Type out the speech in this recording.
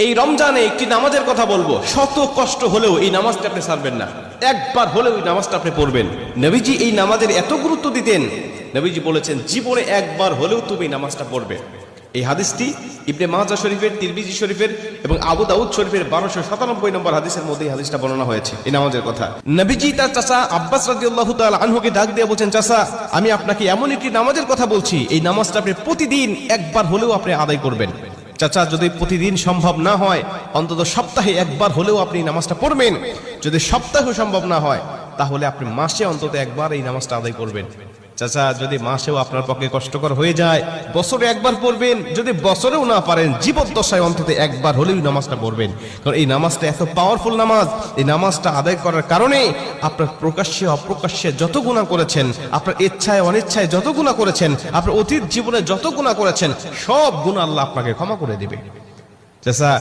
এই রমজানে একটি নামাজের কথা বলবো, শত কষ্ট হলেও এই নামাজটা আপনি ছাড়বেন না, একবার হলেও এই নামাজটা আপনি পড়বেন। নবীজি এই নামাজের এত গুরুত্ব দিতেন, নবীজি বলেছেন জীবনে একবার হলেও তুমি এই নামাজটা পড়বে। এই হাদিসটি ইবনে মাজাহ শরীফের, তিরমিজি শরীফের এবং আবু দাউদ শরীফের 1297 নম্বর হাদিসের মধ্যে এই হাদিসটা বর্ণনা হয়েছে এই নামাজের কথা। নবীজি তার চাচা আব্বাস রাদিয়াল্লাহু তাআলা আনহুকে ডাক দিয়ে বলছেন, চাচা আমি আপনাকে এমন একটি নামাজের কথা বলছি, এই নামাজটা আপনি প্রতিদিন একবার হলেও আপনি আদায় করবেন। চাচা যদি প্রতিদিন সম্ভব না হয়, অন্তত সপ্তাহে একবার হলেও আপনি নামাজটা পড়বেন। যদি সপ্তাহে সম্ভব না হয়, তাহলে আপনি মাসে অন্তত একবার এই নামাজটা আদায় করবেন। চাচা যদি মাসেও আপনার পক্ষে কষ্টকর হয়ে যায়, বছরে একবার পড়বেন। যদি বছরেও না পারেন, জীবদ্দশায় অন্তত একবার হলেও নামাজটা পড়বেন। কারণ এই নামাজটা এত পাওয়ারফুল নামাজ। এই নামাজটা আদায় করার কারণে আপনার প্রকাশ্যে অপ্রকাশ্যে যত গুনাহ করেছেন, আপনার ইচ্ছায় অনিচ্ছায় যত গুনাহ করেছেন, আপনার অতীত জীবনে যত গুনাহ করেছেন, সব গুনাহ আল্লাহ আপনাকে ক্ষমা করে দিবে। চাচা